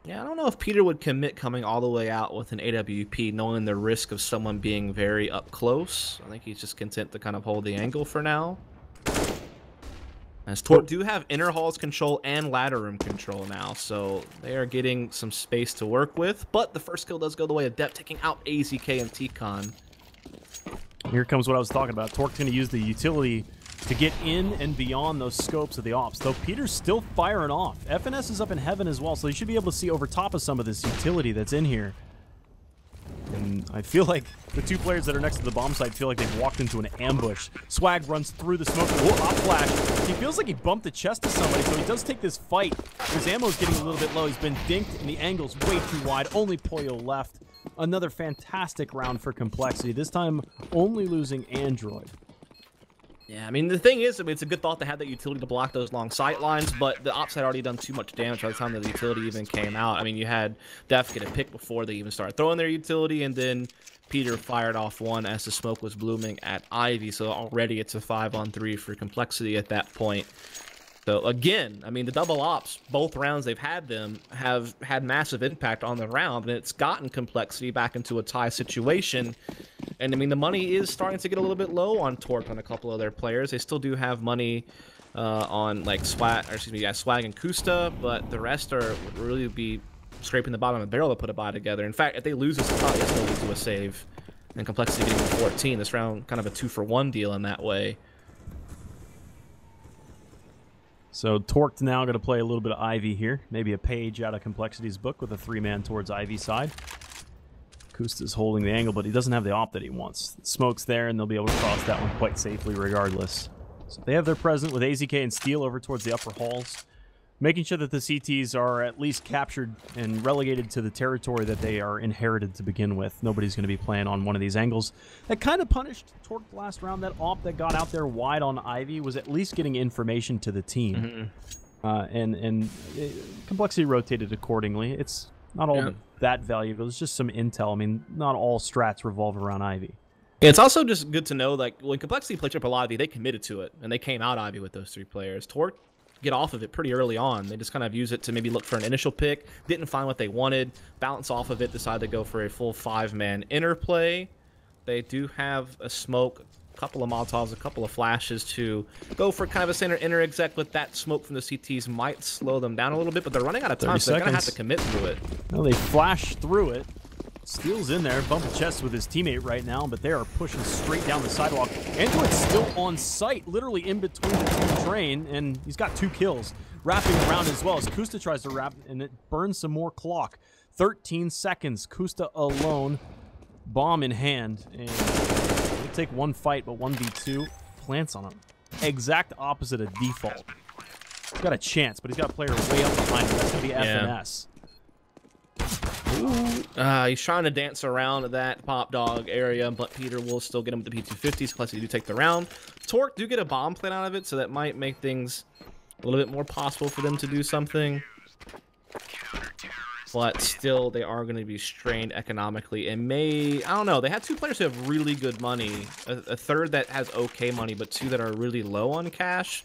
Yeah, I don't know if Peter would commit coming all the way out with an AWP, knowing the risk of someone being very up close. I think he's just content to kind of hold the angle for now. As Torque do have inner halls control and ladder room control now, so they are getting some space to work with. But the first kill does go the way of Depp, taking out AZK and T-Con. Here comes what I was talking about. Torque's going to use the utility to get in and beyond those scopes of the ops, though Peter's still firing off. FNS is up in heaven as well, so you should be able to see over top of some of this utility that's in here. And I feel like the two players that are next to the bomb site feel like they've walked into an ambush. Swag runs through the smoke with a pop flash. He feels like he bumped the chest of somebody, so he does take this fight. His ammo's getting a little bit low. He's been dinked, and the angle's way too wide. Only Poyo left. Another fantastic round for Complexity, this time only losing Android. Yeah, I mean, the thing is, I mean, it's a good thought to have that utility to block those long sight lines, but the ops had already done too much damage by the time that the utility even came out. I mean, you had Def get a pick before they even started throwing their utility, and then Peter fired off one as the smoke was blooming at Ivy, so already it's a 5-on-3 for Complexity at that point. So again, I mean, the double ops, both rounds they've had them, have had massive impact on the round, and it's gotten Complexity back into a tie situation. And I mean, the money is starting to get a little bit low on Torque on a couple of their players. They still do have money on like Swag and Kusta, but the rest would really be scraping the bottom of the barrel to put a buy together. In fact, if they lose this, it's probably going to lead to a save. And Complexity getting 14. This round kind of a 2-for-1 deal in that way. So Torque's now going to play a little bit of Ivy here. Maybe a page out of Complexity's book with a 3-man towards Ivy side. Kusta's holding the angle, but he doesn't have the op that he wants. Smoke's there, and they'll be able to cross that one quite safely regardless. So they have their present with AZK and Steel over towards the upper halls, making sure that the CTs are at least captured and relegated to the territory that they are inherited to begin with. Nobody's going to be playing on one of these angles. That kind of punished Torque last round. That op that got out there wide on Ivy was at least getting information to the team. Complexity rotated accordingly. It's not all that valuable. It's just some intel. I mean, not all strats revolve around Ivy. Yeah, it's also just good to know, like, when Complexity played triple Ivy, they committed to it, and they came out Ivy with those 3 players. Torque get off of it pretty early on. They just kind of use it to maybe look for an initial pick, didn't find what they wanted, bounce off of it, decided to go for a full 5-man interplay. They do have a smoke, a couple of Molotovs, a couple of flashes to go for kind of a center inner exec, but that smoke from the CTs might slow them down a little bit, but they're running out of time, so they're going to have to commit through it. Well, they flash through it. Steel's in there, bumping chests with his teammate right now, but they are pushing straight down the sidewalk. Android's still on site, literally in between the 2 train, and he's got 2 kills. Wrapping around as well as Kusta tries to wrap, and it burns some more clock. 13 seconds, Kusta alone, bomb in hand, and he'll take 1 fight, but 1v2 plants on him. Exact opposite of default. He's got a chance, but he's got a player way up behind him. That's going to be FNS. He's trying to dance around that pop dog area, but Peter will still get him with the P250s. Complexity do take the round. Torque do get a bomb plant out of it, so that might make things a little bit more possible for them to do something. But still, they are going to be strained economically, and I don't know, they had 2 players who have really good money, a third that has okay money, but 2 that are really low on cash.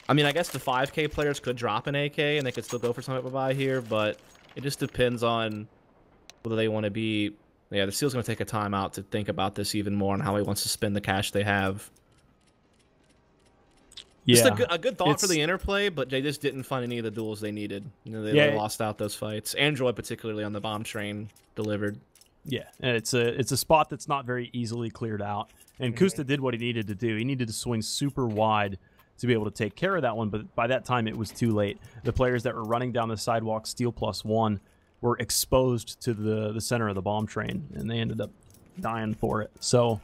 I mean, I guess the 5K players could drop an AK, and they could still go for some type of buy here, but it just depends on whether they want to be... Yeah, the Steel's going to take a time out to think about this even more and how he wants to spend the cash they have. Yeah, just a good thought for the interplay, but they just didn't find any of the duels they needed. You know, they lost out those fights. Android, particularly on the bomb train, delivered. Yeah, and it's a spot that's not very easily cleared out. And Kusta did what he needed to do. He needed to swing super wide to be able to take care of that one, but by that time it was too late. The players that were running down the sidewalk, Steel +1, were exposed to the center of the bomb train, and they ended up dying for it. So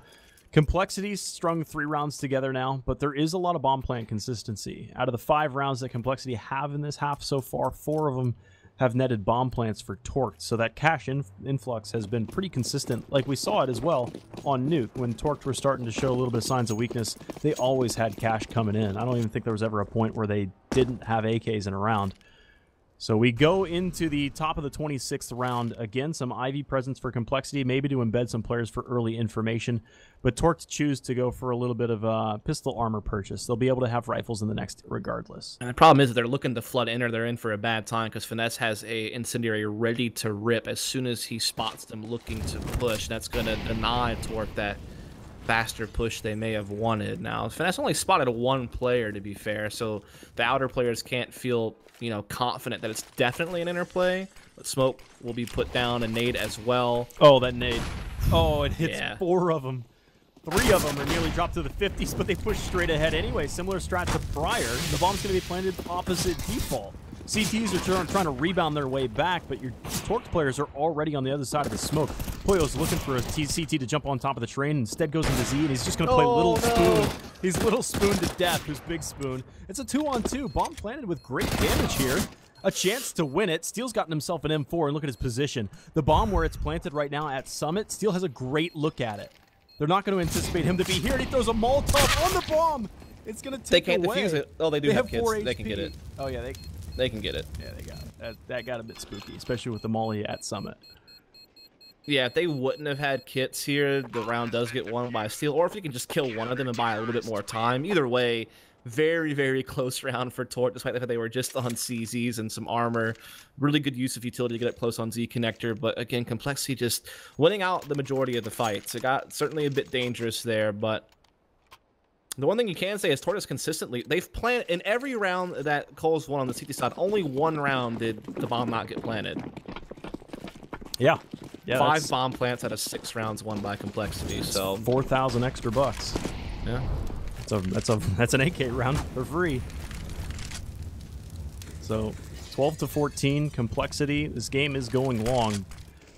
Complexity's strung 3 rounds together now, but there is a lot of bomb plant consistency. Out of the 5 rounds that Complexity have in this half so far, 4 of them have netted bomb plants for Torqued, so that cash influx has been pretty consistent. Like we saw it as well on Nuke. When Torqued were starting to show a little bit of signs of weakness, they always had cash coming in. I don't even think there was ever a point where they didn't have AKs in a round. So we go into the top of the 26th round. Again, some Ivy presence for complexity, maybe to embed some players for early information. But Torqued choose to go for a little bit of pistol armor purchase. They'll be able to have rifles in the next regardless. And the problem is that they're looking to flood in, or they're in for a bad time, because Finesse has a incendiary ready to rip as soon as he spots them looking to push. That's going to deny Torqued that faster push they may have wanted. Now, Finesse only spotted one player, to be fair, so the outer players can't feel, you know, confident that it's definitely an interplay. But smoke will be put down, a nade as well. Oh, that nade. Oh, it hits 4 of them. 3 of them are nearly dropped to the 50s, but they push straight ahead anyway. Similar strat to prior. The bomb's going to be planted opposite default. CTs are trying to rebound their way back, but your Torqued players are already on the other side of the smoke. Poyo's looking for a CT to jump on top of the train. Instead goes into Z, and he's just going to play Little Spoon. He's Little Spoon to death, who's Big Spoon. It's a 2-on-2. Bomb planted with great damage here. A chance to win it. Steel's gotten himself an M4, and look at his position. The bomb where it's planted right now at Summit, Steel has a great look at it. They're not going to anticipate him to be here, and he throws a Molotov on the bomb. It's going to take away. They can't defuse it. Oh, they do have kids. 4 They can get it. Oh, yeah, they can get it. Yeah, they got it. That got a bit spooky, especially with the molly at Summit. Yeah, if they wouldn't have had kits here, the round does get won by Steel. Or if you can just kill one of them and buy a little bit more time. Either way, very, very close round for Torqued, despite the fact they were just on CZs and some armor. Really good use of utility to get up close on Z Connector. But again, complexity just winning out the majority of the fights. It got certainly a bit dangerous there, but the one thing you can say is Torqued consistently, they've planted in every round that Cole's won on the CT side. Only one round did the bomb not get planted. Yeah. 5 bomb plants out of 6 rounds won by complexity. So 4,000 extra bucks. Yeah. That's an AK round for free. So 12 to 14 complexity. This game is going long.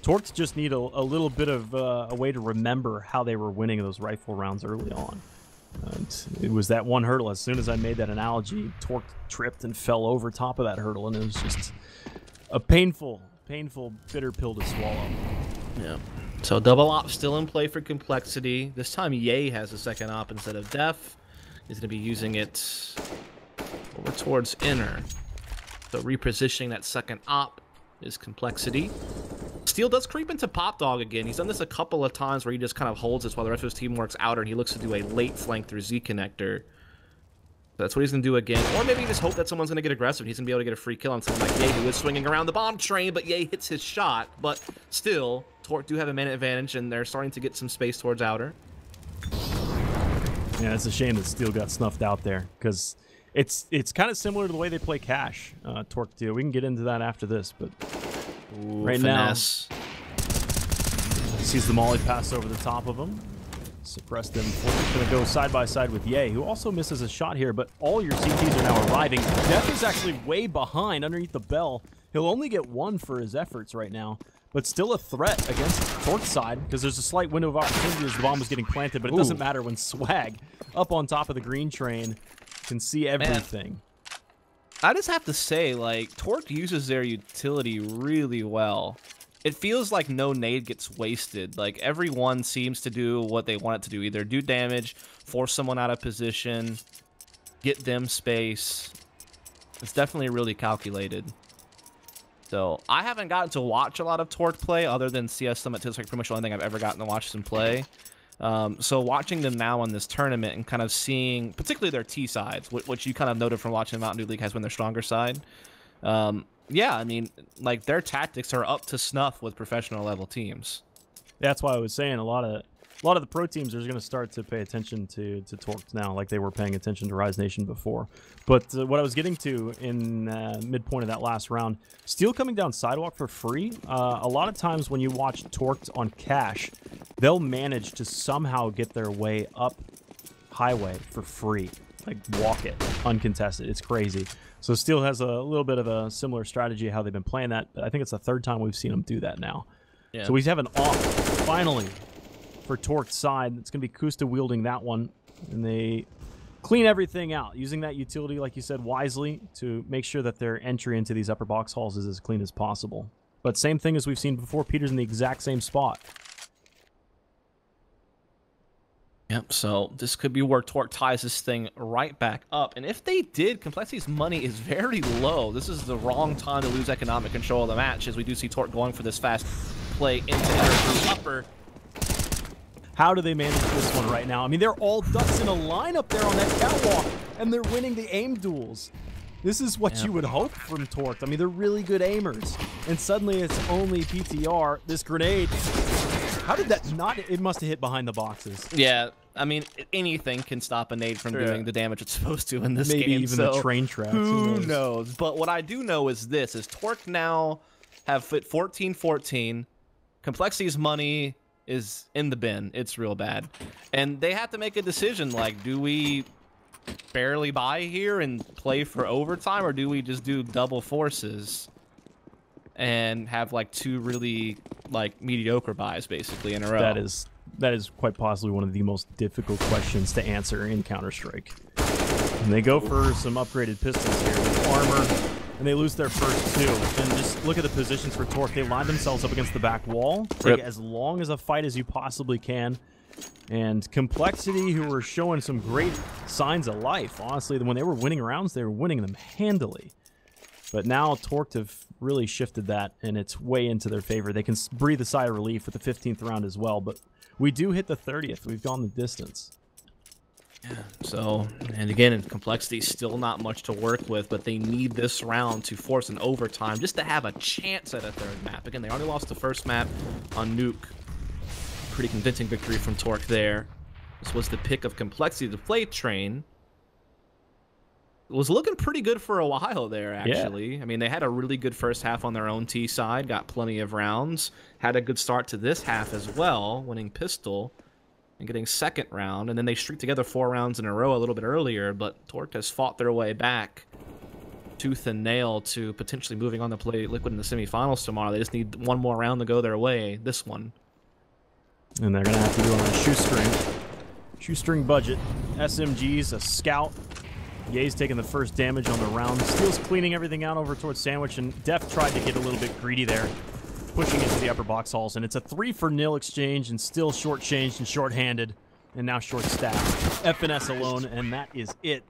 Torqued just need a little bit of a way to remember how they were winning those rifle rounds early on. And it was that one hurdle. As soon as I made that analogy, Torqued tripped and fell over top of that hurdle, and it was just a painful, bitter pill to swallow. Yeah. So double op still in play for complexity. This time Ye has a second op instead of Def. He's going to be using it over towards inner. So repositioning that second op is complexity. Steel does creep into Pop Dog again. He's done this a couple of times where he just kind of holds this while the rest of his team works outer, and he looks to do a late flank through Z Connector. That's what he's going to do again. Or maybe just hope that someone's going to get aggressive. He's going to be able to get a free kill on someone like Ye, who is swinging around the bomb train, but Ye hits his shot. But still, Torqued do have a minute advantage, and they're starting to get some space towards outer. Yeah, it's a shame that Steel got snuffed out there, because it's kind of similar to the way they play Cash, Torqued do. We can get into that after this, but right Finesse. now, sees the molly pass over the top of him. Suppress them. Torqued's going to go side by side with Ye, who also misses a shot here, but all your CTs are now arriving. Def is actually way behind underneath the bell. He'll only get 1 for his efforts right now, but still a threat against Torqued's side, because there's a slight window of opportunity as the bomb was getting planted, but it doesn't matter when Swag, up on top of the green train, can see everything. Man, I just have to say, like, Torqued uses their utility really well. It feels like no nade gets wasted. Like, everyone seems to do what they want it to do. Either do damage, force someone out of position, get them space. It's definitely really calculated. So, I haven't gotten to watch a lot of Torqued play other than CS Summit. It's like pretty much the only thing I've ever gotten to watch them play. So watching them now in this tournament and kind of seeing, particularly their T sides, which you kind of noted from watching the Mountain Dew League has been their stronger side. Yeah, I mean, like, their tactics are up to snuff with professional level teams. That's why I was saying a lot of the pro teams are going to start to pay attention to Torqued now, like they were paying attention to Rise Nation before. But what I was getting to in midpoint of that last round, Steel coming down sidewalk for free. A lot of times when you watch Torqued on Cash, they'll manage to somehow get their way up highway for free. Like, walk it, uncontested. It's crazy. So Steel has a little bit of a similar strategy how they've been playing that. But I think it's the 3rd time we've seen them do that now. Yeah. So we have an off, finally, for Torqued's side. It's going to be Kusta wielding that one. And they clean everything out, using that utility, like you said, wisely to make sure that their entry into these upper box halls is as clean as possible. But same thing as we've seen before, Peter's in the exact same spot. Yep, so this could be where Torque ties this thing right back up. And if they did, Complexity's money is very low. This is the wrong time to lose economic control of the match, as we do see Torque going for this fast play into inner upper. How do they manage this one right now? I mean, they're all ducks in a line up there on that catwalk, and they're winning the aim duels. This is what you would hope from Torque. I mean, they're really good aimers. And suddenly it's only PTR. This grenade, how did that not? It must have hit behind the boxes. Yeah, I mean, anything can stop a nade from doing the damage it's supposed to in this game. Maybe even the train tracks. Who knows? But what I do know is this, is Torque now have fit 14-14. Complexity's money is in the bin. It's real bad. And they have to make a decision, like, do we barely buy here and play for overtime, or do we just do double forces and have like two really like mediocre buys basically in a row? That is quite possibly one of the most difficult questions to answer in Counter-Strike. And they go for some upgraded pistols here with armor, and they lose their first two. And just look at the positions for Torque. They line themselves up against the back wall, take as long as a fight as you possibly can. And Complexity, who were showing some great signs of life, honestly, when they were winning rounds, they were winning them handily. But now Torque have really shifted that, and it's way into their favor. They can breathe a sigh of relief with the 15th round as well, but we do hit the 30th. We've gone the distance. Yeah, so, and again, Complexity still not much to work with, but they need this round to force an overtime just to have a chance at a third map. Again, they already lost the first map on Nuke. Pretty convincing victory from Torque there. This was the pick of Complexity to play Train. It was looking pretty good for a while there, actually. I mean, they had a really good first half on their own T side, got plenty of rounds, had a good start to this half as well, winning Pistol and getting second round, and then they streaked together 4 rounds in a row a little bit earlier, but Torque has fought their way back tooth and nail to potentially moving on to play Liquid in the semifinals tomorrow. They just need one more round to go their way, this one. And they're going to have to do it on a shoestring. Shoestring budget. SMG's a scout. Ye's taking the first damage on the round. Steel's cleaning everything out over towards Sandwich, and Def tried to get a little bit greedy there, pushing into the upper box halls. And it's a 3-for-0 exchange, and still short-changed and short-handed, and now short-staffed. FNS alone, and that is it.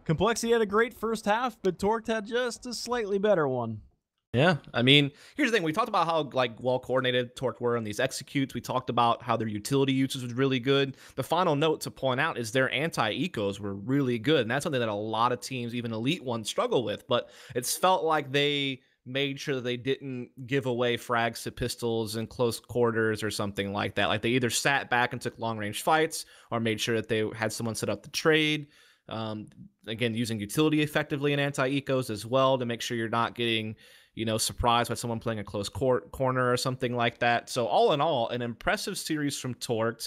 Complexity had a great first half, but Torque had just a slightly better one. Yeah, I mean, here's the thing. We talked about how like well-coordinated Torque were on these executes. We talked about how their utility usage was really good. The final note to point out is their anti-ecos were really good, and that's something that a lot of teams, even elite ones, struggle with. But it's felt like they made sure that they didn't give away frags to pistols in close quarters or something like that. Like they either sat back and took long-range fights, or made sure that they had someone set up the trade. Again, using utility effectively in anti-ecos as well to make sure you're not getting, you know, surprised by someone playing a close corner or something like that. So all in all, an impressive series from Torque.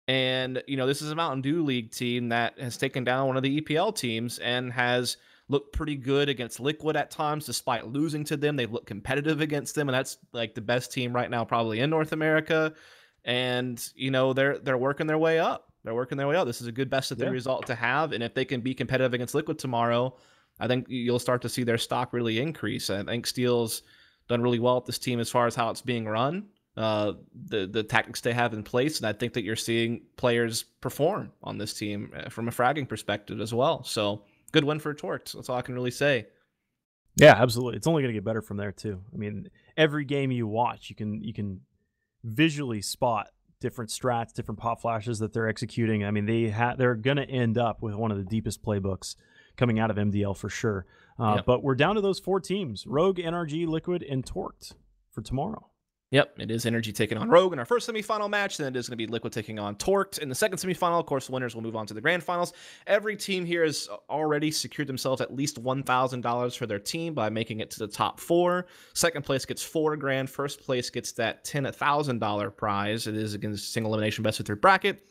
And, you know, this is a Mountain Dew League team that has taken down one of the EPL teams and has looked pretty good against Liquid at times, despite losing to them. They've looked competitive against them, and that's like the best team right now probably in North America. And, you know, they're working their way up. They're working their way up. This is a good best of 3 result to have. And if they can be competitive against Liquid tomorrow, I think you'll start to see their stock really increase. I think Steel's done really well with this team as far as how it's being run, the tactics they have in place, and I think that you're seeing players perform on this team from a fragging perspective as well. So good win for Torque. That's all I can really say. Yeah, absolutely. It's only going to get better from there too. I mean, every game you watch, you can visually spot different strats, different pop flashes that they're executing. I mean, they're going to end up with one of the deepest playbooks coming out of MDL for sure. But we're down to those 4 teams: Rogue, NRG, Liquid, and Torque for tomorrow. Yep, it is Energy taking on Rogue in our first semifinal match. Then it is going to be Liquid taking on Torque in the second semifinal. Of course, the winners will move on to the grand finals. Every team here has already secured themselves at least $1,000 for their team by making it to the top 4. Second place gets $4 grand. First place gets that $1,000 prize. It is against single elimination best of 3 bracket.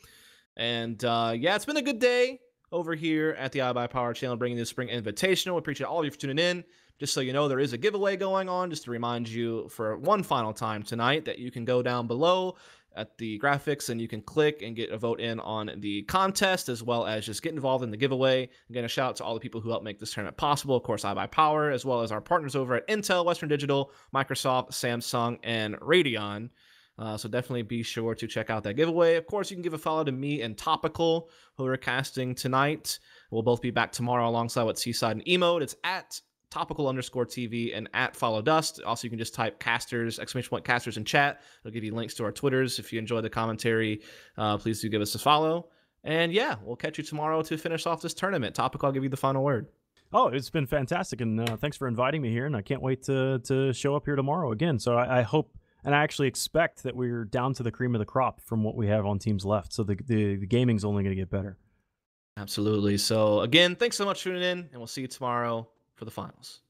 And yeah, it's been a good day over here at the iBUYPOWER channel, bringing this spring invitational. We appreciate all of you for tuning in. Just so you know, there is a giveaway going on. Just to remind you for one final time tonight that you can go down below at the graphics, and you can click and get a vote in on the contest, as well as just get involved in the giveaway. Again, a shout out to all the people who helped make this tournament possible. Of course, iBUYPOWER, as well as our partners over at Intel, Western Digital, Microsoft, Samsung, and Radeon. So definitely be sure to check out that giveaway. Of course, you can give a follow to me and Topical, who are casting tonight. We'll both be back tomorrow alongside with Seaside and Emote. It's at topical_TV and at follow dust. Also, you can just type casters, !casters in chat. It'll give you links to our Twitters. If you enjoy the commentary, please do give us a follow. And yeah, we'll catch you tomorrow to finish off this tournament. Topical, I'll give you the final word. Oh, it's been fantastic, and thanks for inviting me here, and I can't wait to show up here tomorrow again. So I hope, and I actually expect that we're down to the cream of the crop from what we have on teams left. So the gaming's only going to get better. Absolutely. So again, thanks so much for tuning in, and we'll see you tomorrow for the finals.